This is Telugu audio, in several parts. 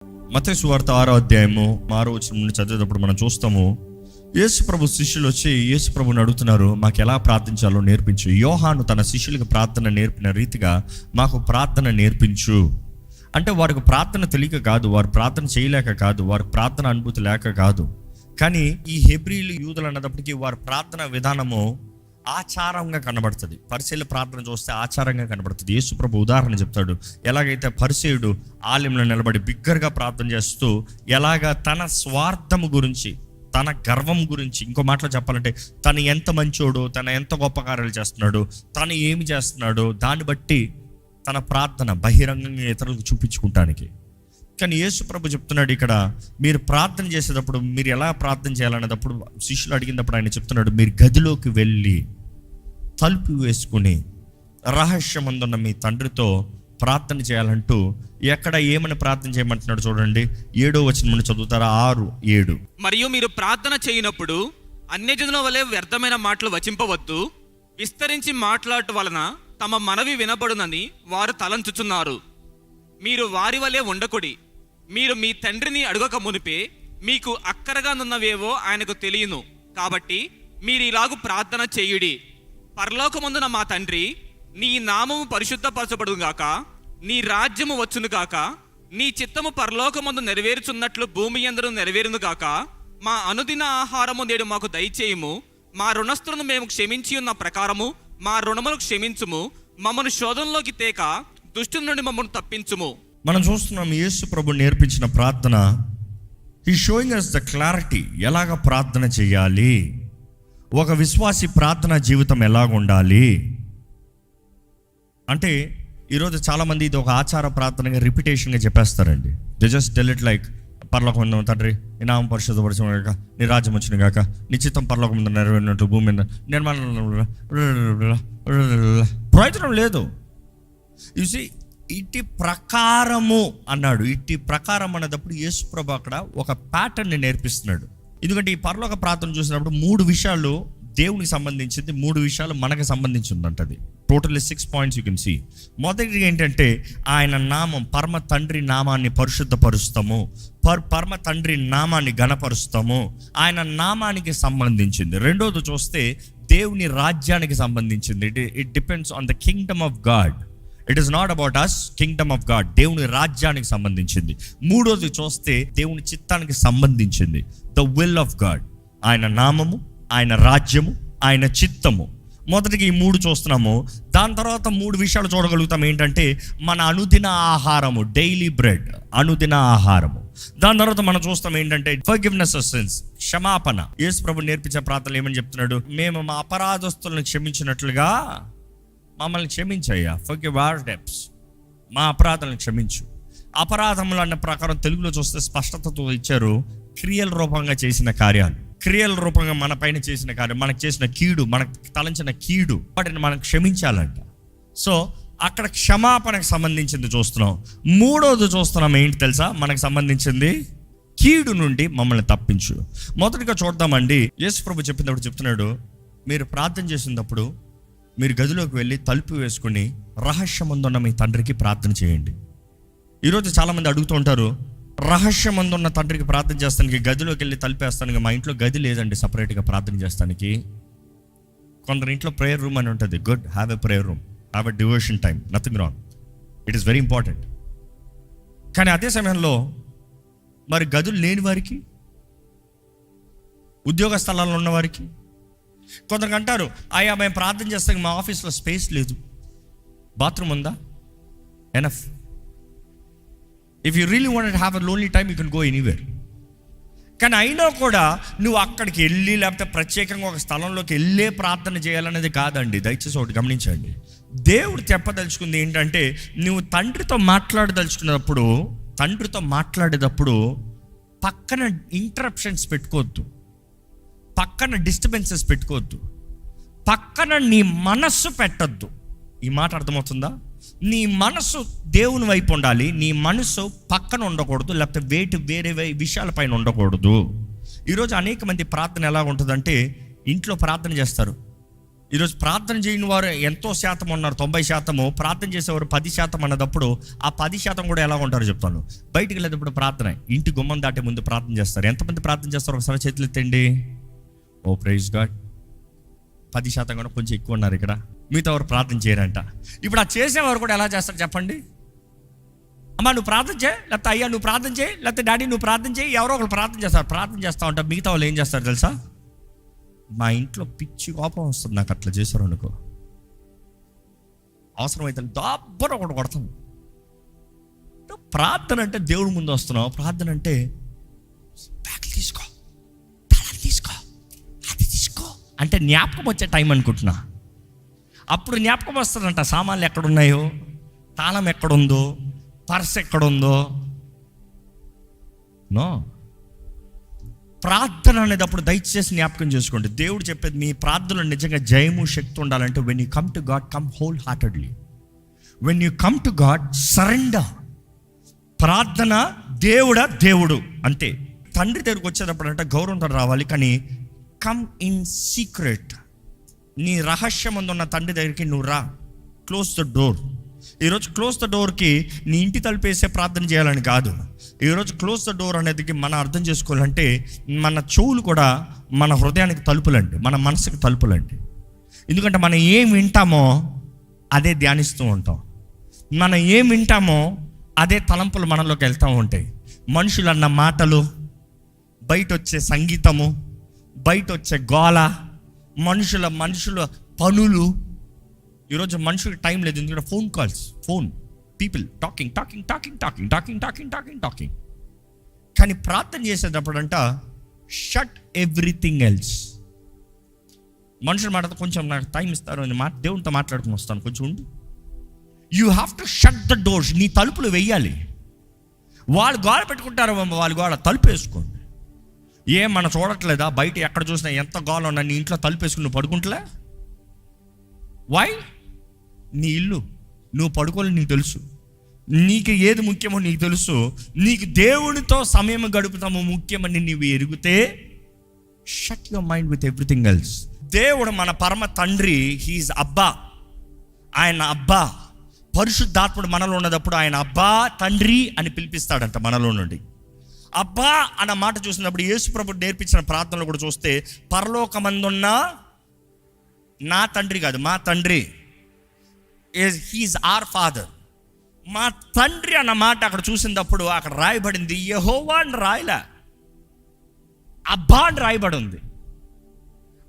మత్తయి సువార్త 6వ అధ్యాయము 6వ వచనం నుండి చదివేటప్పుడు మనం చూస్తాము, యేసు ప్రభు శిష్యులు వచ్చి యేసు ప్రభుని అడుగుతున్నారు, మాకు ఎలా ప్రార్థించాలో నేర్పించు. యోహాను తన శిష్యులకు ప్రార్థన నేర్పిన రీతిగా మాకు ప్రార్థన నేర్పించు అంటే, వారికి ప్రార్థన తెలియక కాదు, వారు ప్రార్థన చేయలేక కాదు, వారి ప్రార్థన అనుభూతి లేక కాదు. కానీ ఈ హెబ్రీలు యూదులు అన్నప్పటికీ వారి ప్రార్థన విధానము ఆచారంగా కనబడుతుంది. పరిసయ్యుల ప్రార్థన చూస్తే ఆచారంగా కనబడుతుంది. యేసు ప్రభు ఉదాహరణ చెప్తాడు, ఎలాగైతే పరిసయ్యుడు ఆలయంలో నిలబడి బిగ్గరగా ప్రార్థన చేస్తూ ఎలాగా తన స్వార్థము గురించి, తన గర్వం గురించి, ఇంకో మాటలో చెప్పాలంటే తను ఎంత మంచోడు, తను ఎంత గొప్ప కార్యాలు చేస్తున్నాడు, తను ఏమి చేస్తున్నాడో దాన్ని బట్టి తన ప్రార్థన బహిరంగంగా ఇతరులకు చూపించుకుంటానికి. కానీ యేసు ప్రభు చెప్తున్నాడు ఇక్కడ, మీరు ప్రార్థన చేసేటప్పుడు మీరు ఎలా ప్రార్థన చేయాలనేటప్పుడు శిష్యులు అడిగినప్పుడు ఆయన చెప్తున్నాడు, మీరు గదిలోకి వెళ్ళి తలుపు వేసుకుని రహస్యమందున్న మీ తండ్రితో ప్రార్థన చేయాలంటూ ఎక్కడ ఏమని ప్రార్థన చేయమంటున్నాడు చూడండి. 7వ వచనం నుండి చదువుతారా? 6, 7. మరియు మీరు ప్రార్థన చేయనప్పుడు అన్యజనుల వలె వ్యర్థమైన మాటలు వచింపవద్దు, విస్తరించి మాట్లాడటం వలన తమ మనవి వినబడునని వారు తలంచుచున్నారు. మీరు వారి వలె ఉండకుడి. మీరు మీ తండ్రిని అడగక మునిపే మీకు అక్కరగానున్నవేవో ఆయనకు తెలియను. కాబట్టి మీరు ఇలాగు ప్రార్థన చేయుడి: పరలోకమందున మా తండ్రి, నీ నామము పరిశుద్ధపరచబడుగాక, నీ రాజ్యము వచ్చునుగాక, నీ చిత్తము పరలోకమందు నెరవేరుచున్నట్లు భూమి యందు నెరవేరునుగాక. మా అనుదిన ఆహారము నేడు మాకు దయచేయుము. మా రుణస్థులను మేము క్షమించి ఉన్న ప్రకారము మా రుణమును క్షమించుము. మమ్మను శోధనలోకి తేక దుష్టుల నుండి మమ్మల్ని తప్పించుము. మనం చూస్తున్నాం యేసు ప్రభు నేర్పించిన ప్రార్థన. He showing us the clarity, ఎలాగ ప్రార్థన చేయాలి, ఒక విశ్వాసి ప్రార్థన జీవితం ఎలాగ ఉండాలి అంటే. ఈరోజు చాలామంది ఇది ఒక ఆచార ప్రార్థనగా రిపిటేషన్గా చెప్పేస్తారండి. They just tell it like, పరలోకం ఉన్న తండ్రి, నీ నామం పరిశుద్ధపరచబడును గాక, నీ రాజ్యం వచ్చిన గాక, నీ చిత్తం పరలోకం మీద నెరవేరినట్లు భూమి మీద నిర్మాణ. ప్రయోజనం లేదు. చూసి ఇట్టి ప్రకారము అన్నాడు. ఇట్టి ప్రకారం అనేటప్పుడు యేసు ప్రభు అక్కడ ఒక ప్యాటర్న్ని నేర్పిస్తున్నాడు. ఎందుకంటే ఈ పరలోక ప్రార్థన చూసినప్పుడు 3 విషయాలు దేవునికి సంబంధించింది, 3 విషయాలు మనకు సంబంధించి ఉందంటది. Totally 6 points you can see. మొదటిది ఏంటంటే ఆయన నామం, పరమ తండ్రి నామాన్ని పరిశుద్ధపరుస్తాము, పరమ తండ్రి నామాన్ని ఘనపరుస్తాము, ఆయన నామానికి సంబంధించింది. రెండోది చూస్తే దేవుని రాజ్యానికి సంబంధించింది. It depends on the kingdom of God. It is not about us, kingdom of God, దేవుని రాజ్యానికి సంబంధించింది. మూడోది చూస్తే దేవుని చిత్తానికి సంబంధించింది, ద విల్ ఆఫ్ గాడ్. ఆయన నామము, ఆయన రాజ్యము, ఆయన చిత్తము. మొదటికి ఈ 3 చూస్తున్నాము. దాని తర్వాత 3 విషయాలు చూడగలుగుతాం. ఏంటంటే మన అనుదిన ఆహారము, డైలీ బ్రెడ్, అనుదిన ఆహారము. దాని తర్వాత మనం చూస్తాం ఏంటంటే ఫర్గివ్నెస్ ఆఫ్ సిన్స్, క్షమాపణ. యేసు ప్రభు నేర్పించే ప్రార్థనలు ఏమని చెప్తున్నాడు? మేము మా అపరాధస్తులను క్షమించినట్లుగా మమ్మల్ని క్షమించయ్యా, ఫర్గివ్ అవర్ డెబ్ట్స్, మా అపరాధాలను క్షమించు. అపరాధములు అన్న ప్రకారం తెలుగులో చూస్తే స్పష్టతతో ఇచ్చారు. క్రియల రూపంగా చేసిన కార్యాలు, క్రియల రూపంగా మన పైన చేసిన కార్యం, మనకు చేసిన కీడు, మనకు తలంచిన కీడు, వాటిని మనం క్షమించాలంట. సో అక్కడ క్షమాపణకు సంబంధించింది చూస్తున్నాం. మూడోది చూస్తున్నాం ఏంటి తెలుసా? మనకు సంబంధించింది కీడు నుండి మమ్మల్ని తప్పించు. మొదటిగా చూద్దామండి. యేసు ప్రభు చెప్పినప్పుడు చెప్తున్నాడు, మీరు ప్రార్థన చేసినప్పుడు మీరు గదిలోకి వెళ్ళి తలుపు వేసుకుని రహస్యమందున్న మీ తండ్రికి ప్రార్థన చేయండి. ఈరోజు చాలామంది అడుగుతూ ఉంటారు, రహస్యమందున్న తండ్రికి ప్రార్థన చేస్తానికి గదిలోకి వెళ్ళి తలుపేస్తానికి. మా ఇంట్లో గది లేదండి సపరేట్గా ప్రార్థన చేస్తానికి. కొందరి ఇంట్లో ప్రేయర్ రూమ్ అని ఉంటుంది. Good, have a prayer room, have a devotion time, nothing wrong, it is very important. కానీ అదే సమయంలో మరి గదులు లేని వారికి, ఉద్యోగ స్థలాల్లో ఉన్నవారికి, కొందరికి అంటారు, అయ్యా మేము ప్రార్థన చేస్తాం, మా ఆఫీస్లో స్పేస్ లేదు, బాత్రూమ్ ఉందా? Enough. If you really want to have a lonely time, you can go anywhere. కానీ అయినా కూడా నువ్వు అక్కడికి వెళ్ళి లేకపోతే ప్రత్యేకంగా ఒక స్థలంలోకి వెళ్ళే ప్రార్థన చేయాలనేది కాదండి. దయచేసి ఒకటి గమనించండి. దేవుడు చెప్పదలుచుకుంది ఏంటంటే, నువ్వు తండ్రితో మాట్లాడేటప్పుడు పక్కన ఇంటరప్షన్స్ పెట్టుకోవద్దు, పక్కన డిస్టర్బెన్సెస్ పెట్టుకోవద్దు, పక్కన నీ మనస్సు పెట్టద్దు. ఈ మాట అర్థమవుతుందా? నీ మనసు దేవుని వైపు ఉండాలి, నీ మనసు పక్కన ఉండకూడదు, లేకపోతే వేరే విషయాలపైన ఉండకూడదు. ఈరోజు అనేక మంది ప్రార్థన ఎలా ఉంటుందంటే, ఇంట్లో ప్రార్థన చేస్తారు, ఈరోజు ప్రార్థన చేయని వారు ఎంతో శాతం ఉన్నారు, 90%. ప్రార్థన చేసేవారు 10% అన్నదప్పుడు ఆ 10% కూడా ఎలా ఉంటారో చెప్తాను. బయటికి వెళ్ళేటప్పుడు ప్రార్థన, ఇంటి గుమ్మం దాటే ముందు ప్రార్థన చేస్తారు. ఎంతమంది ప్రార్థన చేస్తారు? ఒకసారి చేతులు ఎత్తండి. ఓ ప్రైజ్ గాడ్. 10% కూడా కొంచెం ఎక్కువ ఉన్నారు ఇక్కడ. మిగతా వారు ప్రార్థన చేయరంట. ఇప్పుడు ఆ చేసేవారు కూడా ఎలా చేస్తారు చెప్పండి? అమ్మా నువ్వు ప్రార్థన చేయి, లేకపోతే అయ్యా నువ్వు ప్రార్థన చేయి, లేకపోతే డాడీ నువ్వు ప్రార్థన చేయి. ఎవరో ఒకరు ప్రార్థన చేస్తారు. ప్రార్థన చేస్తూ ఉంటారు. మిగతా వాళ్ళు ఏం చేస్తారు తెలుసా? మా ఇంట్లో పిచ్చి కోపం వస్తుంది నాకు అట్లా చేశారు అనుకో. అవసరమైతే దబ్బర ఒకటి కొడతాం. ప్రార్థన అంటే దేవుడి ముందు వస్తున్నావు. ప్రార్థన అంటే బ్యాగులు తీసుకో, తలలు తీసుకో, అది తీసుకో అంటే జ్ఞాపకం వచ్చే టైం అనుకుంటున్నా. అప్పుడు జ్ఞాపకం వస్తుందంట. సామాన్లు ఎక్కడున్నాయో, తాళం ఎక్కడుందో, పర్స్ ఎక్కడుందో. నో, ప్రార్థన అనేటప్పుడు దయచేసి జ్ఞాపకం చేసుకోండి. దేవుడు చెప్పేది, మీ ప్రార్థనలో నిజంగా జయము శక్తి ఉండాలంటే when you come to God, come whole heartedly. When you come to God, surrender. ప్రార్థన దేవుడు అంటే తండ్రి దగ్గరికి వచ్చేటప్పుడు అంటే గౌరవంతో రావాలి, కానీ కమ్ ఇన్ సీక్రెట్. నీ రహస్యం ఉన్న తండ్రి దగ్గరికి నువ్వు రా. Close the door. ఈరోజు క్లోజ్ ద డోర్కి నీ ఇంటి తలుపేసే ప్రార్థన చేయాలని కాదు. ఈరోజు క్లోజ్ ద డోర్ అనేది మనం అర్థం చేసుకోవాలంటే మన చెవులు కూడా మన హృదయానికి తలుపులండి, మన మనసుకి తలుపులండి. ఎందుకంటే మనం ఏం వింటామో అదే ధ్యానిస్తూ ఉంటాం. మనం ఏం వింటామో అదే తలంపులు మనలోకి వెళ్తూ ఉంటాయి. మనుషులు అన్న మాటలు, బయట వచ్చే సంగీతము, బయట వచ్చే గోల, మనుషుల పనులు. ఈరోజు మనుషులకు టైం లేదు, ఎందుకంటే ఫోన్ కాల్స్, పీపుల్ టాకింగ్. కానీ ప్రార్థన చేసేటప్పుడు అంట షట్ ఎవ్రీథింగ్ ఎల్స్. మనుషులు మాట్లాడితే కొంచెం నాకు టైం ఇస్తారు అని దేవునితో మాట్లాడుకుని వస్తాను, కొంచెం ఉండు. You have to shut the doors. నీ తలుపులు వెయ్యాలి. వాళ్ళు గోడ పెట్టుకుంటారు, వాళ్ళు గోడ తలుపు వేసుకోండి. మనం చూడట్లేదా? బయట ఎక్కడ చూసినా ఎంత గోల ఉన్నా నీ ఇంట్లో తలుపు వేసుకుని నువ్వు పడుకుంటలే? వై? నీ ఇల్లు, నువ్వు పడుకోవాలి, నీకు తెలుసు. నీకు ఏది ముఖ్యమో నీకు తెలుసు. నీకు దేవునితో సమయం గడుపుతాము ముఖ్యమని నీవు ఎరిగితే shut your mind with everything else. దేవుడు మన పరమ తండ్రి, హీఈస్ అబ్బా. ఆయన అబ్బా. పరిశుద్ధాత్ముడు మనలో ఉన్నప్పుడు ఆయన అబ్బా తండ్రి అని పిలిపిస్తాడంట మనలో నుండి. అబ్బా అన్న మాట చూసినప్పుడు యేసుప్రభుడు నేర్పించిన ప్రార్థనలు కూడా చూస్తే, పరలోకమందున్న నా తండ్రి కాదు, మా తండ్రి, హీఈస్ ఆర్ ఫాదర్. మా తండ్రి అన్న మాట అక్కడ చూసినప్పుడు అక్కడ రాయబడింది యెహోవా అని రాయలే, అబ్బా అని రాయబడి ఉంది.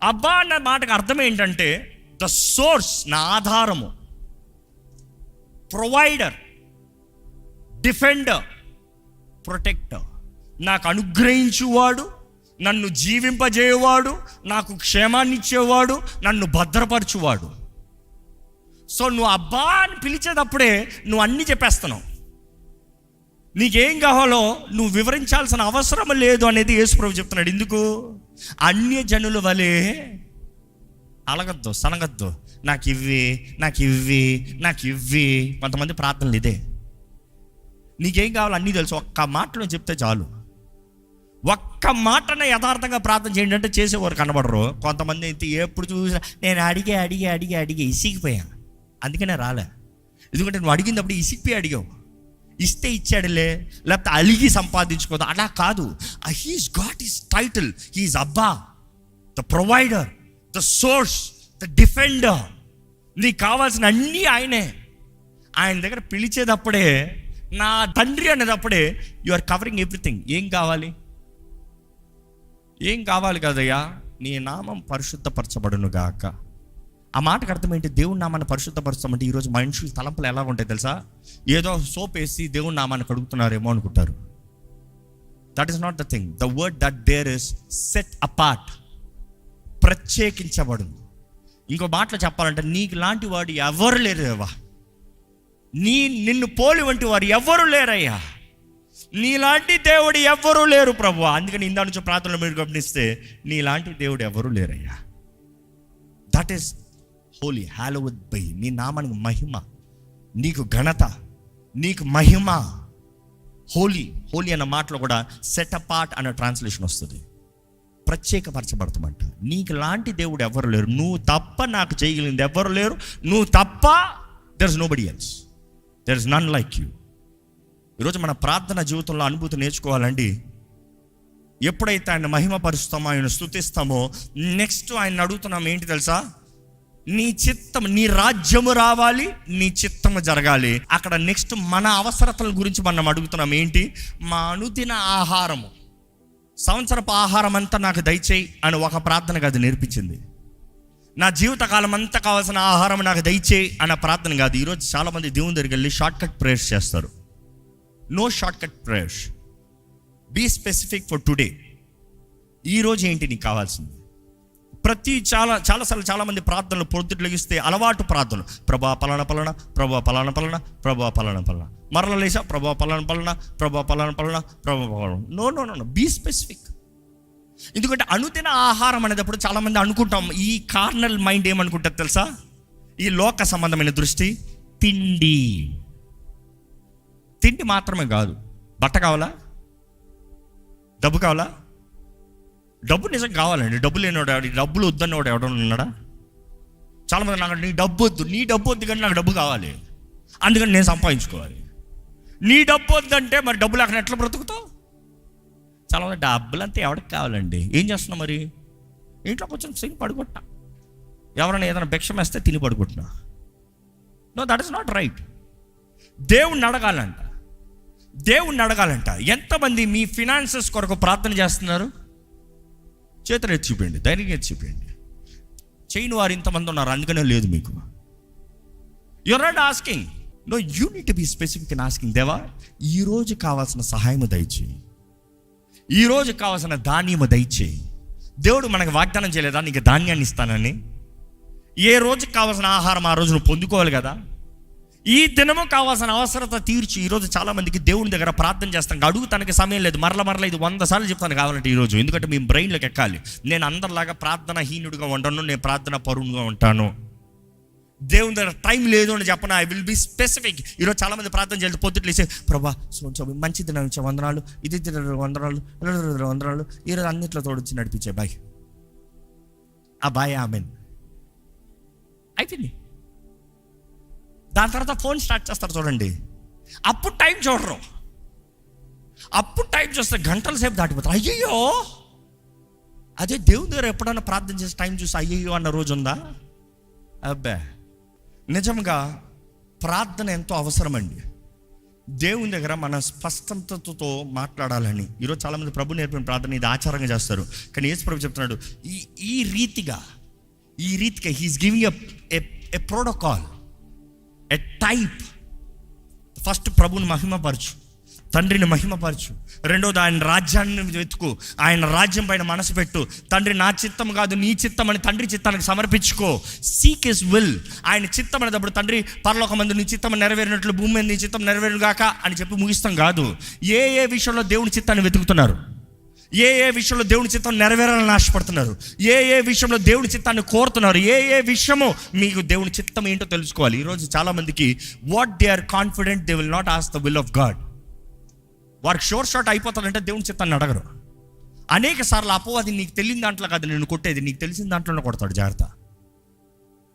అబ్బా అన్న మాటకు అర్థం ఏంటంటే ద సోర్స్, నా ఆధారము, ప్రొవైడర్, డిఫెండర్, ప్రొటెక్టర్. నాకు అనుగ్రహించువాడు, నన్ను జీవింపజేయవాడు, నాకు క్షేమాన్ని ఇచ్చేవాడు, నన్ను భద్రపరచువాడు. సో నువ్వు అబ్బా అని పిలిచేటప్పుడే నువ్వు అన్నీ చెప్పేస్తున్నావు. నీకేం కావాలో నువ్వు వివరించాల్సిన అవసరం లేదు అనేది యేసుప్రభు చెప్తున్నాడు. ఎందుకు? అన్య జనుల వలె అలగద్దు, సనగద్దు. నాకు ఇవ్వి. కొంతమంది ప్రార్థనలు ఇదే. నీకేం కావాలో అన్నీ తెలుసు, ఒక్క మాటలో చెప్తే చాలు. ఒక్క మాటనే యథార్థంగా ప్రార్థన చేయండి అంటే చేసేవారు కనబడరు. కొంతమంది అయితే ఎప్పుడు చూసినా నేను అడిగి ఇసిగిపోయా, అందుకనే రాలే. ఎందుకంటే నువ్వు అడిగినప్పుడు ఇసిగిపోయి అడిగావు. ఇస్తే ఇచ్చాడులే, లేకపోతే అలిగి సంపాదించుకోదు, అలా కాదు. He's got his title. He's Abba, the provider, the source, the defender. నీకు కావాల్సిన అన్నీ ఆయనే. ఆయన దగ్గర పిలిచేటప్పుడే, నా తండ్రి అనేటప్పుడే యు ఆర్ కవరింగ్ ఎవ్రీథింగ్. ఏం కావాలి కదయ్యా? నీ నామం పరిశుద్ధపరచబడును గాక. ఆ మాటకు అర్థం ఏంటి? దేవుని నామాన్ని పరిశుద్ధపరచమంటే ఈరోజు మనుషుల తలంపులు ఎలా ఉంటాయి తెలుసా? ఏదో సోప్ వేసి దేవుని నామాన్ని కడుగుతున్నారేమో అనుకుంటారు. That is not the thing. The word that there is set apart, ప్రత్యేకించబడును. ఇంకో మాటలో చెప్పాలంటే నీకు లాంటి వాడు ఎవరు లేరువా. నిన్ను పోలి వంటి వారు ఎవరు లేరయ్యా. నీలాంటి దేవుడు ఎవరు లేరు ప్రభు. అందుకని ఇందా నుంచి ప్రార్థనలు మీరు గమనిస్తే నీలాంటి దేవుడు ఎవరు లేరయ్యా. That is holy, hallowed by. నీ నామానికి మహిమ, నీకు ఘనత, నీకు మహిమ. హోలీ అన్న మాటలో కూడా సెట్ అపార్ట్ అనే ట్రాన్స్లేషన్ వస్తుంది. ప్రత్యేకపరచబడతామంట. నీకు లాంటి దేవుడు ఎవరు లేరు, నువ్వు తప్ప నాకు చేయగలిగింది ఎవరు లేరు, నువ్వు తప్ప there is nobody else, there is none like you. ఈరోజు మన ప్రార్థన జీవితంలో అనుభూతి నేర్చుకోవాలండి. ఎప్పుడైతే ఆయన మహిమపరుస్తామో, ఆయన స్తుతిస్తామో, నెక్స్ట్ ఆయన అడుగుతున్నాం ఏంటి తెలుసా? నీ చిత్తం, నీ రాజ్యము రావాలి, నీ చిత్తము జరగాలి. అక్కడ నెక్స్ట్ మన అవసరతల గురించి మనం అడుగుతున్నాం ఏంటి? మా అనుదిన ఆహారము, సంవత్సరపు ఆహారం అంతా నాకు దయచేయి అని ఒక ప్రార్థనకు అది నేర్పించింది. నా జీవితకాలం అంతా కావాల్సిన ఆహారం నాకు దయచేయి అన్న ప్రార్థన కాదు. ఈరోజు చాలామంది దేవుని దగ్గరికి వెళ్ళి షార్ట్ కట్ ప్రేయర్స్ చేస్తారు. No short cut prayers, be specific for today. ఈరోజు ఏంటి నీకు కావాల్సింది? చాలాసార్లు చాలామంది ప్రార్థనలు పొద్దుట్లు లెగిస్తే అలవాటు ప్రార్థనలు, ప్రభా పలానా పలానా, ప్రభా పలానా పలానా, ప్రభా పలానా పలానా, మరల లేసా ప్రభా పలానా పలానా, ప్రభా పలానా పలానా, ప్రభా పలానా. No no no, be specific. ఎందుకంటే అనుదిన ఆహారం అనేటప్పుడు చాలామంది అనుకుంటాం, ఈ కార్నల్ మైండ్ ఏమనుకుంటుంది తెలుసా? ఈ లోక సంబంధమైన దృష్టి, తిండి మాత్రమే కాదు. బట్ట కావాలా? డబ్బు కావాలా? డబ్బు నిజం కావాలండి. డబ్బు లేనివాడు, డబ్బులు వద్దన్నవాడు ఎవడన్నా ఉన్నాడా? చాలామంది నాకు నీ డబ్బు వద్దు కానీ నాకు డబ్బు కావాలి, అందుకని నేను సంపాదించుకోవాలి. నీ డబ్బు వద్దంటే మరి డబ్బులు అక్కడ ఎట్లా బ్రతుకుతావు? చాలామంది డబ్బులు అంతా ఎవరికి కావాలండి. ఏం చేస్తున్నావు మరి? ఇంట్లో కొంచెం తిని పడుకుంటున్నా, ఎవరైనా ఏదైనా భిక్షం వేస్తే తిని పడుకుంటున్నా. No, that is not right. దేవుణ్ణి అడగాలంట. ఎంతమంది మీ ఫినాన్సెస్ కొరకు ప్రార్థన చేస్తున్నారు? చేతులు ఎత్తి చూపించండి, ధైర్యంగా ఎత్తి చూపించండి. చేయని వారు ఇంతమంది ఉన్నారు, అందుకనే లేదు మీకు. You're not asking. No, you need to be specific in asking. దేవా, ఈరోజు కావాల్సిన సహాయము దయచేయి, ఈరోజు కావాల్సిన ధాన్యము దయచేయి. దేవుడు మనకు వాగ్దానం చేయలేదా నీకు ధాన్యాన్ని ఇస్తానని? ఏ రోజుకి కావాల్సిన ఆహారం ఆ రోజు నువ్వు పొందుకోవాలి కదా. ఈ దినము కావాల్సిన అవసరత తీర్చి. ఈరోజు చాలామందికి దేవుని దగ్గర ప్రార్థన చేస్తాం, అడుగుతానికి సమయం లేదు. మరల ఇది 100 సార్లు చెప్తాను కావాలంటే ఈరోజు. ఎందుకంటే మేము బ్రెయిన్లోకి ఎక్కాలి. నేను అందరిలాగా ప్రార్థన హీనుడిగా ఉంటాను, నేను ప్రార్థన పరువుగా ఉంటాను. దేవుని దగ్గర టైం లేదు అని చెప్పను. I will be specific. ఈరోజు చాలామంది ప్రార్థన చేస్తే పొద్దుట్లు వేసే, ప్రభా మంచి దినం ఇచ్చే వందనాలు, ఇది వందనాలు, ఈరోజు అన్నిట్లో తోడొచ్చి నడిపించే బాయ్, ఆ బాయ్ ఆమెన్ అయిపోయింది. దాని తర్వాత ఫోన్ స్టార్ట్ చేస్తారు చూడండి. అప్పుడు టైం చూడరు. అప్పుడు టైం చూస్తే గంటల సేపు దాటిపోతారు. అయ్యయ్యో, అదే దేవుని దగ్గర ఎప్పుడైనా ప్రార్థన చేసి టైం చూసి అయ్యయ్యో అన్న రోజు ఉందా? అబ్బే, నిజంగా ప్రార్థన ఎంతో అవసరమండి. దేవుని దగ్గర మన స్పష్టతతో మాట్లాడాలని. ఈరోజు చాలామంది ప్రభు నేర్పిన ప్రార్థన ఇది ఆచారంగా చేస్తారు. కానీ యేసు ప్రభు చెప్తున్నాడు, ఈ రీతిగా he is giving a protocol, a type. First ప్రభుని మహిమపరచు, తండ్రిని మహిమపరచు. రెండోది ఆయన రాజ్యాన్ని వెతుకు, ఆయన రాజ్యం పైన మనసు పెట్టు. తండ్రి నా చిత్తం కాదు నీ చిత్తం అని తండ్రి చిత్తానికి సమర్పించుకో. Seek his will. ఆయన చిత్తం అనేటప్పుడు తండ్రి పరలోకమందు నీ చిత్తం నెరవేరినట్లు భూమి మీద నీ చిత్తం నెరవేరుగాక అని చెప్పి ముగిస్తాం కాదు. ఏ విషయంలో దేవుని చిత్తాన్ని వెతుకుతున్నారు, ఏ విషయంలో దేవుని చిత్తం నెరవేరాలని ఆశపడుతున్నారు, ఏ విషయంలో దేవుని చిత్తాన్ని కోరుతున్నారు, ఏ విషయమో మీకు దేవుని చిత్తం ఏంటో తెలుసుకోవాలి. ఈరోజు చాలామందికి what they are confident they will not ask the will of God. వారికి షార్ట్ అయిపోతారంటే దేవుని చిత్తాన్ని అడగరు. అనేక సార్లు అపవాది నీకు తెలియని దాంట్లో కాదు నేను కొట్టేది, నీకు తెలిసిన దాంట్లోనే కొడతాడు. జాగ్రత్త.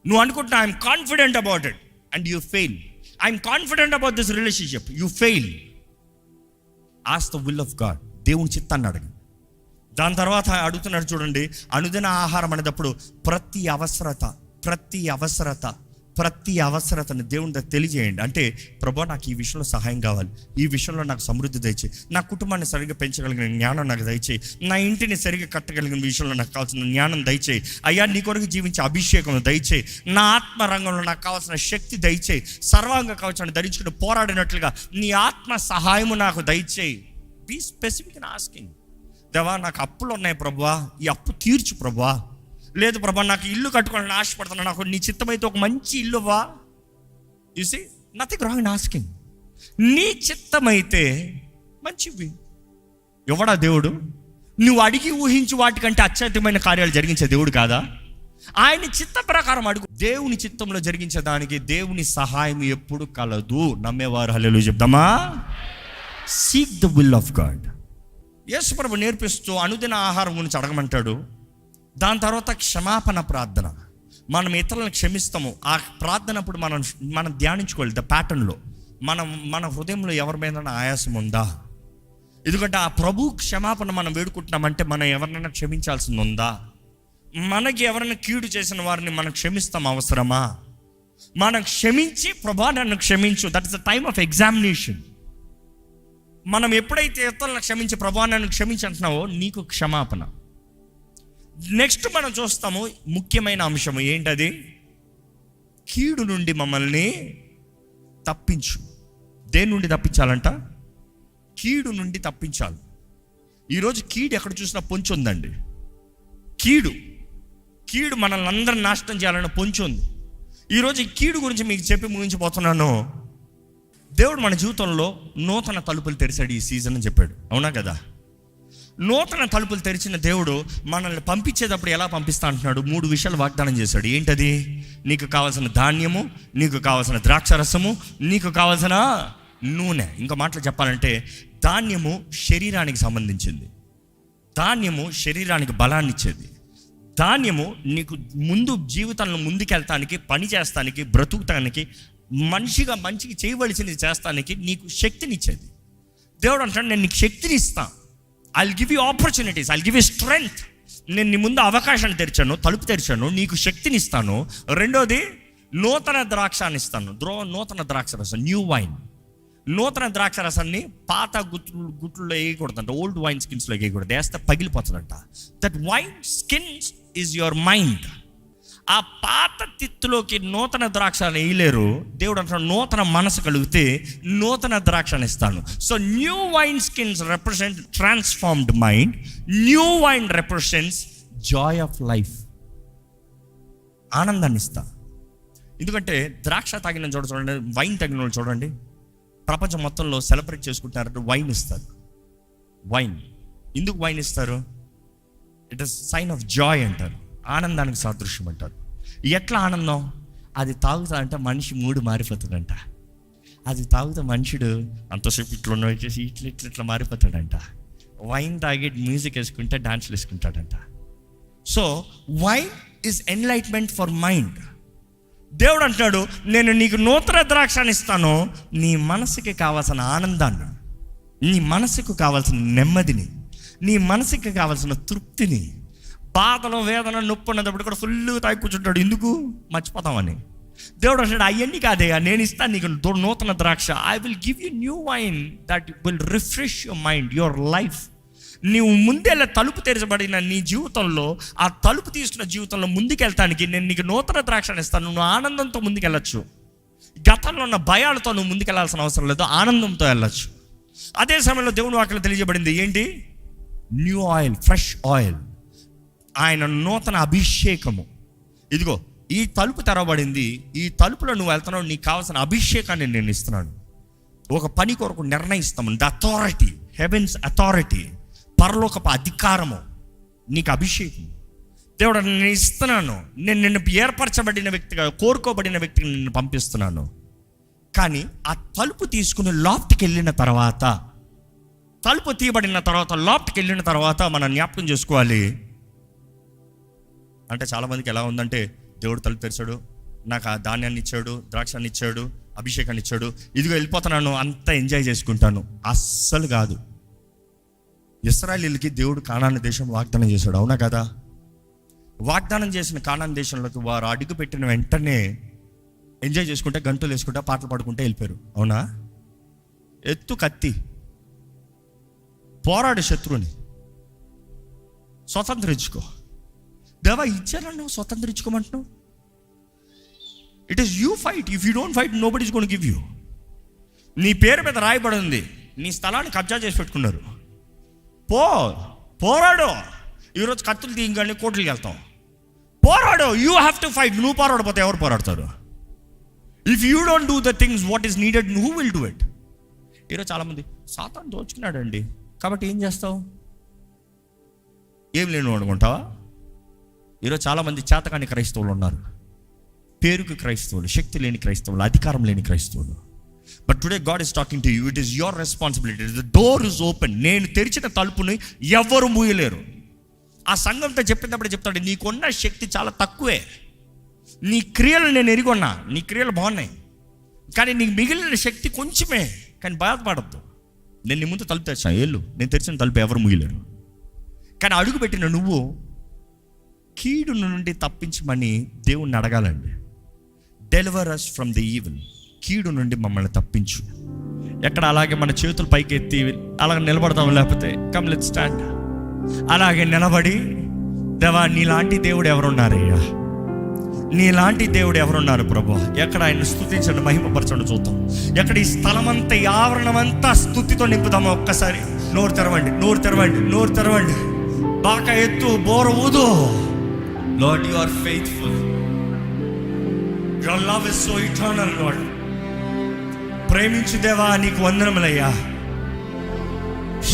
నువ్వు అనుకుంటున్నా I'm confident about it and you fail. I'm confident about this relationship, you fail. Ask the will of God. దేవుని చిత్తాన్ని అడగండి. దాని తర్వాత అడుగుతున్నాడు చూడండి, అనుదిన ఆహారం అనేటప్పుడు ప్రతి అవసరతను దేవుని దగ్గర తెలియజేయండి. అంటే ప్రభా నాకు ఈ విషయంలో సహాయం కావాలి, ఈ విషయంలో నాకు సమృద్ధి దయచేయి, నా కుటుంబాన్ని సరిగ్గా పెంచగలిగిన జ్ఞానం నాకు దయచేయి, నా ఇంటిని సరిగ్గా కట్టగలిగిన విషయంలో నాకు కావాల్సిన జ్ఞానం దయచేయి, అయ్యా నీ కొరకు జీవించే అభిషేకం దయచేయి, నా ఆత్మ రంగంలో నాకు కావాల్సిన శక్తి దయచేయి, సర్వాంగ కవచాన్ని ధరించుకుని పోరాడినట్లుగా నీ ఆత్మ సహాయము నాకు దయచేయి. Be specific in asking. దేవా నాకు అప్పులు ఉన్నాయి ప్రభువా, ఈ అప్పు తీర్చు ప్రభువా. లేదు ప్రభా నాకు ఇల్లు కట్టుకోవాలని ఆశపడుతున్నా, నాకు నీ చిత్తమైతే ఒక మంచి ఇల్లు వా. You see nothing wrong in asking. నీ చిత్తమైతే మంచివి. ఎవడా దేవుడు? నువ్వు అడిగి ఊహించి వాటికంటే అత్యధికమైన కార్యాలు జరిగించే దేవుడు కాదా? ఆయన చిత్త ప్రకారం అడుగు. దేవుని చిత్తంలో జరిగించేదానికి దేవుని సహాయం ఎప్పుడు కలదు. నమ్మేవారు హల్లెలూయా చెప్దామా? Seek the will of God. యేసుప్రభు నేర్పిస్తూ అనుదిన ఆహారం గురించి అడగమంటాడు. దాని తర్వాత క్షమాపణ ప్రార్థన. మనం ఇతరులను క్షమిస్తాము. ఆ ప్రార్థన అప్పుడు మనం ధ్యానించుకోవాలి ద ప్యాటర్న్లో. మన హృదయంలో ఎవరి మీద ఆయాసం ఉందా? ఎందుకంటే ఆ ప్రభు క్షమాపణ మనం వేడుకుంటున్నామంటే మనం ఎవరినైనా క్షమించాల్సింది ఉందా? మనకి ఎవరైనా కీడు చేసిన వారిని మనం క్షమిస్తాం అవసరమా? మనం క్షమించి ప్రభా నన్ను క్షమించు, that is the time of examination. మనం ఎప్పుడైతే ఇతరులను క్షమించి ప్రభా నన్ను క్షమించంటున్నావో నీకు క్షమాపణ. నెక్స్ట్ మనం చూస్తాము ముఖ్యమైన అంశము ఏంటది? కీడు నుండి మమ్మల్ని తప్పించు. దేని నుండి తప్పించాలంట? కీడు నుండి తప్పించాలి. ఈరోజు కీడు ఎక్కడ చూసినా పొంచి ఉందండి. కీడు మనల్ని అందరిని నాశనం చేయాలని పొంచి ఉంది. ఈరోజు ఈ కీడు గురించి మీకు చెప్పి ముగించిపోతున్నాను. దేవుడు మన జీవితంలో నూతన తలుపులు తెరిచాడు ఈ సీజన్ అని చెప్పాడు, అవునా కదా? నూతన తలుపులు తెరిచిన దేవుడు మనల్ని పంపించేటప్పుడు ఎలా పంపిస్తా అంటున్నాడు? 3 విషయాలు వాగ్దానం చేశాడు. ఏంటది? నీకు కావాల్సిన ధాన్యము, నీకు కావాల్సిన ద్రాక్షరసము, నీకు కావాల్సిన నూనె. ఇంకా మాటలు చెప్పాలంటే ధాన్యము శరీరానికి సంబంధించింది. ధాన్యము శరీరానికి బలాన్ని ఇచ్చేది. ధాన్యము నీకు ముందు జీవితంలో ముందుకెళ్తానికి, పని చేస్తానికి, బ్రతుకుతానికి, మంచికి చేయవలసింది చేస్తానికి నీకు శక్తినిచ్చేది. దేవుడు అంటాడు నేను నీకు శక్తిని ఇస్తాను. I'll give you opportunities, I'll give you strength. నేను నీ ముందు అవకాశాన్ని తెరిచాను, తలుపు తెరిచాను, నీకు శక్తిని ఇస్తాను. రెండోది నూతన ద్రాక్షాన్ని ఇస్తాను. నూతన ద్రాక్షరసం, న్యూ వైన్. నూతన ద్రాక్షరసాన్ని పాత గుట్లో వేయకూడదంట, ఓల్డ్ వైన్ స్కిన్స్లో వేయకూడదు, వేస్తే పగిలిపోతుందంట. That wine skins is your mind. ఆ పాత తిత్తులోకి నూతన ద్రాక్షను వేయలేరు. దేవుడు అంటాడు నూతన మనసు కలిగితే నూతన ద్రాక్షను ఇస్తాను. So new wine skins represent transformed mind. New wine represents Joy of life. ఆనందాన్ని ఇస్తా. ఎందుకంటే ద్రాక్ష తాగిన చూడండి, వైన్ తాగిన వాళ్ళు చూడండి, ప్రపంచం మొత్తంలో సెలబ్రేట్ చేసుకుంటారు. వైన్ ఇస్తారు. వైన్ ఎందుకు వైన్ ఇస్తారు? It is sign of joy అంటారు, ఆనందానికి సాదృశ్యం అంటారు. ఎట్లా ఆనందం? అది తాగుతా అంటే మనిషి మూడు మారిపోతాడంట. అది తాగుతా మనుషుడు అంతసేపు ఇట్లా వచ్చేసి ఇట్లా మారిపోతాడంట. వైన్ తాగి మ్యూజిక్ వేసుకుంటే డాన్స్లు వేసుకుంటాడంట. So wine is enlightenment for mind. దేవుడు అంటాడు నేను నీకు నూతన ద్రాక్షాన్ని ఇస్తాను, నీ మనసుకి కావాల్సిన ఆనందాన్ని, నీ మనసుకు కావాల్సిన నెమ్మదిని, నీ మనసుకి కావాల్సిన తృప్తిని. బాధలో వేదన నొప్పి ఉన్నప్పుడు కూడా ఫుల్ తాగి కూర్చుంటాడు. ఎందుకు? మర్చిపోతామని. దేవుడు అంటాడు అవన్నీ కాదే, నేను ఇస్తాను నీకు నూతన ద్రాక్ష. I will give you new wine that will refresh your mind, your life. నీవు ముందేలా తలుపు తెరచబడిన నీ జీవితంలో, ఆ తలుపు తీసుకున్న జీవితంలో ముందుకెళ్తానికి నేను నీకు నూతన ద్రాక్షను ఇస్తాను. నువ్వు ఆనందంతో ముందుకెళ్ళచ్చు. గతంలో ఉన్న భయాలతో నువ్వు ముందుకెళ్లాల్సిన అవసరం లేదు, ఆనందంతో వెళ్ళచ్చు. అదే సమయంలో దేవుని వాక్యం తెలియజేయబడింది ఏంటి? New oil, fresh oil. ఆయన నూతన అభిషేకము. ఇదిగో ఈ తలుపు తెరవబడింది, ఈ తలుపులో నువ్వు వెళ్తున్నావు, నీకు కావాల్సిన అభిషేకాన్ని నేను ఇస్తున్నాను. ఒక పని కొరకు నిర్ణయిస్తాము. ద అథారిటీ, హెవెన్స్ అథారిటీ, పరలోకపు అధికారము, నీకు అభిషేకం. దేవుడు నేను ఇస్తున్నాను. నేను నిన్ను ఏర్పరచబడిన వ్యక్తిగా, కోరుకోబడిన వ్యక్తిగా నిన్ను పంపిస్తున్నాను. కానీ ఆ తలుపు తీసుకుని లోపటికి వెళ్ళిన తర్వాత, తలుపు తీయబడిన తర్వాత, లోపటికి వెళ్ళిన తర్వాత మనం జ్ఞాపకం చేసుకోవాలి. అంటే చాలామందికి ఎలా ఉందంటే దేవుడు తలుపు తెరిచాడు, నాకు ఆ ధాన్యాన్ని ఇచ్చాడు, ద్రాక్షాన్ని ఇచ్చాడు, అభిషేకాన్ని ఇచ్చాడు, ఇదిగో వెళ్ళిపోతున్నాను, అంతా ఎంజాయ్ చేసుకుంటాను. అస్సలు కాదు. ఇశ్రాయేలీయులకి దేవుడు కానాను దేశం వాగ్దానం చేశాడు, అవునా కదా? వాగ్దానం చేసిన కానాను దేశంలోకి వారు అడుగు పెట్టిన వెంటనే ఎంజాయ్ చేసుకుంటే, గంటలు వేసుకుంటే, పాటలు పాడుకుంటే వెళ్ళిపోయారు, అవునా? ఎత్తు కత్తి, పోరాడు శత్రువుని, స్వతంత్రించుకో. దేవా ఇచ్చారని నువ్వు స్వతంత్రించుకోమంటున్నావు. It is you fight. If you don't fight nobody is gonna give you. నీ పేరు మీద రాయబడి ఉంది, నీ స్థలాన్ని కబ్జా చేసి పెట్టుకున్నారు. పోరాడు. ఈరోజు కత్తులు తీయగానే కోర్టులకు వెళ్తాం. పోరాడు. You have to fight. నువ్వు పోరాడపోతే ఎవరు పోరాడతారు? If you don't do the things what is needed, who will do it? ఈరోజు చాలామంది సాతాను దోచుకున్నాడు అండి, కాబట్టి ఏం చేస్తావు? ఏం లేను అనుకుంటావా? ఈరోజు చాలామంది చేతకాని క్రైస్తవులు ఉన్నారు, పేరుకు క్రైస్తవులు, శక్తి లేని క్రైస్తవులు, అధికారం లేని క్రైస్తవులు. But today God is talking to you. It is your responsibility. The door is open. నేను తెరిచిన తలుపుని ఎవరు మూయలేరు. ఆ సంఘంతో చెప్పినప్పుడు చెప్తాడు, నీకున్న శక్తి చాలా తక్కువే. నీ క్రియలు నేను ఎరిగొన్నా, నీ క్రియలు బాగున్నాయి, కానీ నీకు మిగిలిన శక్తి కొంచెమే. కానీ బాధపడద్దు, నేను నీ ముందు తలుపు తెచ్చాను. ఏళ్ళు నేను తెరిచిన తలుపు ఎవరు మూయలేరు. కానీ అడుగు పెట్టిన నువ్వు కీడు నుండి తప్పించమని దేవుణ్ణి అడగాలండి. Deliver us from the evil. కీడు నుండి మమ్మల్ని తప్పించు. ఎక్కడ అలాగే మన చేతులు పైకి ఎత్తి అలాగే నిలబడతాం, లేకపోతే కమ్ లెట్స్ స్టాండ్. అలాగే నిలబడి, దేవా నీలాంటి దేవుడు ఎవరున్నారయ్యా, నీలాంటి దేవుడు ఎవరున్నారు ప్రభు? ఎక్కడ ఆయన స్తుతించండి, మహిమపరచండి చూద్దాం. ఎక్కడ ఈ స్థలమంతా, ఈ ఆవరణమంతా స్తుతితో నింపుదామా? ఒక్కసారి నోరు తెరవండి, నోరు తెరవండి, నోరు తెరవండి. బాగా ఎత్తు, బోర ఊదు. Lord, you are faithful. Your love is so eternal, Lord. ప్రేమించు దేవా, నీకు వందనములయ్యా.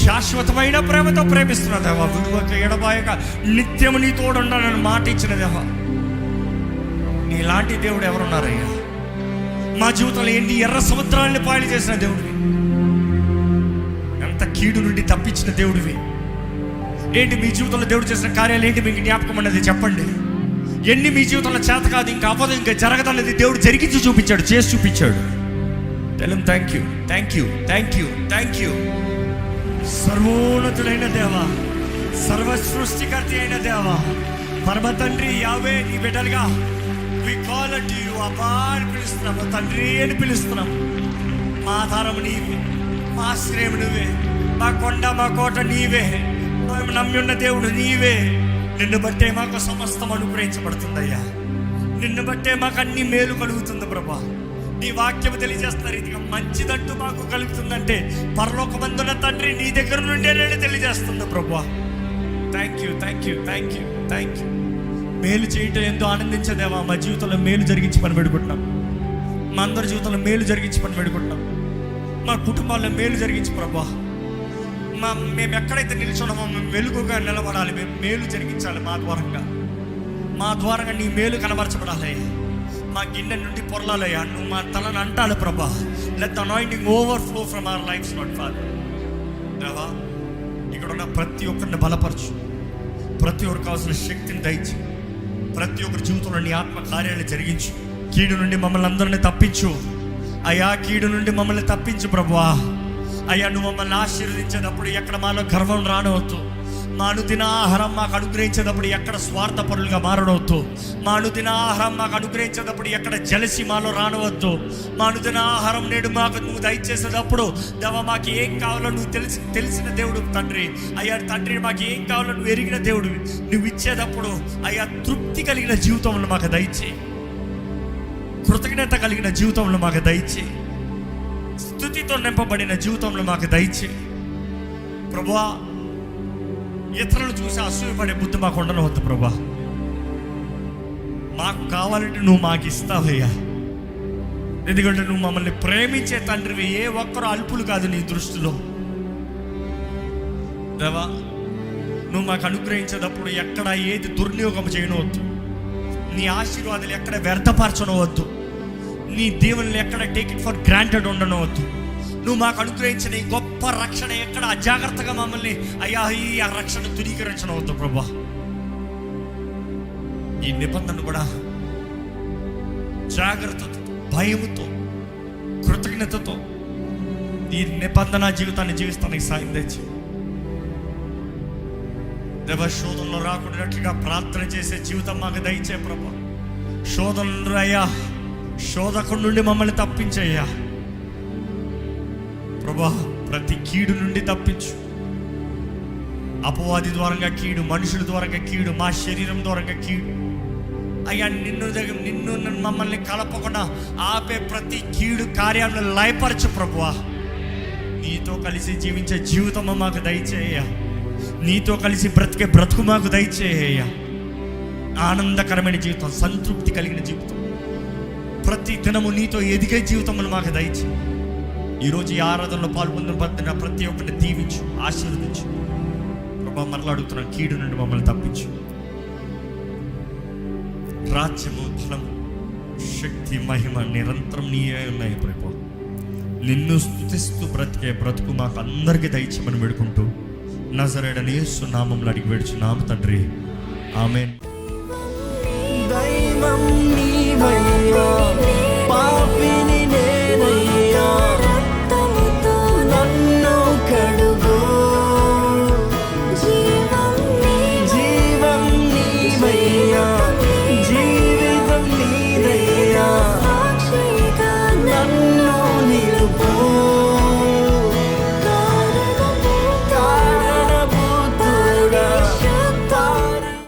శాశ్వతమైన ప్రేమతో ప్రేమిస్తున్నా దేవా, విడువక ఎడబాయక నిత్యము నీ తోడుండాలని మాట ఇచ్చిన దేవా. నీలాంటి దేవుడు ఎవరున్నారయ్యా? మా జీవితంలో ఏంటి ఎర్ర సముద్రాన్ని పాయలు చేసిన దేవుడివి, ఎంత కీడు నుండి తప్పించిన దేవుడివి. ఏంటి మీ జీవితంలో దేవుడు చేసిన కార్యాలు ఏంటి మీకు జ్ఞాపకం అన్నది చెప్పండి. ఎన్ని మీ జీవితంలో చేత కాదు, ఇంకా అవ్వదు, ఇంకా జరగదన్నది దేవుడు జరిగించి చూపించాడు, చేసి చూపించాడు. Tell him thank you, thank you, thank you, thank you. సర్వోన్నతుడైన దేవా, సర్వ సృష్టికర్త అయిన దేవా, పరమ తండ్రి యావే, నీ బిడ్డలుగా వి కాల్ టు యు. అబ్బా అని పిలుస్తున్నాము, తండ్రి అని పిలుస్తున్నాము. మా ఆధారం నీవే, మా ఆశ్రయం నువ్వే, మా కొండ మా కోట నీవే, మేము నమ్మి ఉన్న దేవుడు నీవే. నిన్ను బట్టే మాకు సమస్తం అనుగ్రహించబడుతుందయ్యా. నిన్ను బట్టే మాకు అన్ని మేలు కలుగుతుంది ప్రభా. నీ వాక్యం తెలియజేస్తున్న రీతిగా మంచిదంటూ మాకు కలుగుతుందంటే పరలోకమందున్న తండ్రి నీ దగ్గర నుండే నేను తెలియజేస్తుంది ప్రభా. Thank you, thank you, thank you, thank you. మేలు చేయటం ఎంతో ఆనందించదేవా. మా జీవితంలో మేలు జరిగించి పని పెడుకుంటున్నాం. మా అందరి జీవితంలో మేలు జరిగించి పని పెడుకుంటున్నాం. మా కుటుంబాల్లో మేలు జరిగించి ప్రభా. మేము ఎక్కడైతే నిల్చున్నామో మేము వెలుగుగా నిలబడాలి. మేము మేలు జరిగించాలి. మా ద్వారంగా నీ మేలు కనబరచబడాలి. మా గిన్నె నుండి పొరలాలయ్యా. నువ్వు మా తలను అంటాలి ప్రభా. Let the anointing overflow from our lifes Lord Father. దేవా, ఇక్కడ ఉన్న ప్రతి ఒక్కరిని బలపరచు. ప్రతి ఒక్కరికి కావాల్సిన శక్తిని దయచి, ప్రతి ఒక్కరి జీవితంలో నీ ఆత్మ కార్యాలు జరిగించు. కీడు నుండి మమ్మల్ని అందరినీ తప్పించు అయ్యా. కీడు నుండి మమ్మల్ని తప్పించు ప్రభువా. అయ్యా, నువ్వు మమ్మల్ని ఆశీర్వదించేటప్పుడు ఎక్కడ మాలో గర్వం రానవద్దు. మా అనుదిన ఆహారం మాకు అనుగ్రహించేటప్పుడు ఎక్కడ స్వార్థపరులుగా మారడవద్దు. మా అనుదిన ఆహారం మాకు అనుగ్రహించేటప్పుడు ఎక్కడ జలసి మాలో రానవద్దు. మా అనుదిన ఆహారం నేడు మాకు నువ్వు దయచేసేటప్పుడు దేవా, మాకు ఏం కావాలో నువ్వు తెలిసిన దేవుడు తండ్రి. అయ్యా తండ్రి, మాకు ఏం కావాలో నువ్వు ఎరిగిన దేవుడు. నువ్వు ఇచ్చేటప్పుడు అయ్యా తృప్తి కలిగిన జీవితంలో మాకు దయచేయి. కృతజ్ఞత కలిగిన జీవితంలో మాకు దయచేయి. స్తుతితో నింపబడిన జీవితంలో మాకు దయచేయి ప్రభువా. ఇతరులు చూసి అసూయపడే బుద్ధి మాకు ఉండనవద్దు ప్రభువా. మాకు కావాలంటే నువ్వు మాకు ఇస్తావయ్యా. ఎందుకంటే నువ్వు మమ్మల్ని ప్రేమించే తండ్రివి. ఏ ఒక్కరు అల్పులు కాదు నీ దృష్టిలో దేవా. నువ్వు మాకు అనుగ్రహించేటప్పుడు ఎక్కడ ఏది దుర్వినియోగం చేయనవద్దు. నీ ఆశీర్వాదాలు ఎక్కడ వ్యర్థపరచనవద్దు. నీ దేవుని ఎక్కడ టేక్ ఇట్ ఫర్ గ్రాంటెడ్ ఉండనవద్దు. నువ్వు మాకు అనుగ్రహించిన ఈ గొప్ప రక్షణ ఎక్కడ అజాగ్రత్తగా మమ్మల్ని అయ్యా ఈ ఆ రక్షణ తునీకరించనవద్దు ప్రభా. ఈ నిబంధన కూడా జాగ్రత్తతో, భయముతో, కృతజ్ఞతతో ఈ నిబంధన జీవితాన్ని జీవిస్తానికి సాయం తెచ్చి దేవ, శోధనలో రాకుండాట్లుగా ప్రార్థన చేసే జీవితం మాకు దయచే ప్రభా. శోధనలు అయ్యా, శోధకుడి నుండి మమ్మల్ని తప్పించయ్యా ప్రభా. ప్రతి కీడు నుండి తప్పించు. అపవాది ద్వారంగా కీడు, మనుషుల ద్వారంగా కీడు, మా శరీరం ద్వారంగా కీడు అయ్యా. నిన్ను మమ్మల్ని కలపకుండా ఆపే ప్రతి కీడు కార్యాలను లయపరచు ప్రభువా. నీతో కలిసి జీవించే జీవితం మాకు దయచేయ్యా. నీతో కలిసి బ్రతికే బ్రతుకు మాకు దయచేయ్యా. ఆనందకరమైన జీవితం, సంతృప్తి కలిగిన జీవితం, ప్రతి దినము నీతో ఎదిగే జీవితములు మాకు దయచి. ఈరోజు ఈ ఆరాధనలో పాల్పొందిన ప్రతి ఒక్కరిని దీవించు, ఆశీర్వదించు ప్రభా. మరలా అడుగుతున్నాను, కీడు నుండి మమ్మల్ని తప్పించు. రాజ్యము, బలము, శక్తి, మహిమ నిరంతరం నీయే ఉన్నాయి ప్రభా. నిన్ను స్తుతిస్తూ బ్రతికే బ్రతుకు మాకు అందరికీ దయచేయమని వేడుకుంటూ నజరేయుడైన యేసు నామములో అడిగి వేడుచున్నాము తండ్రి, ఆమేన్. దైవం నీవయ్యా.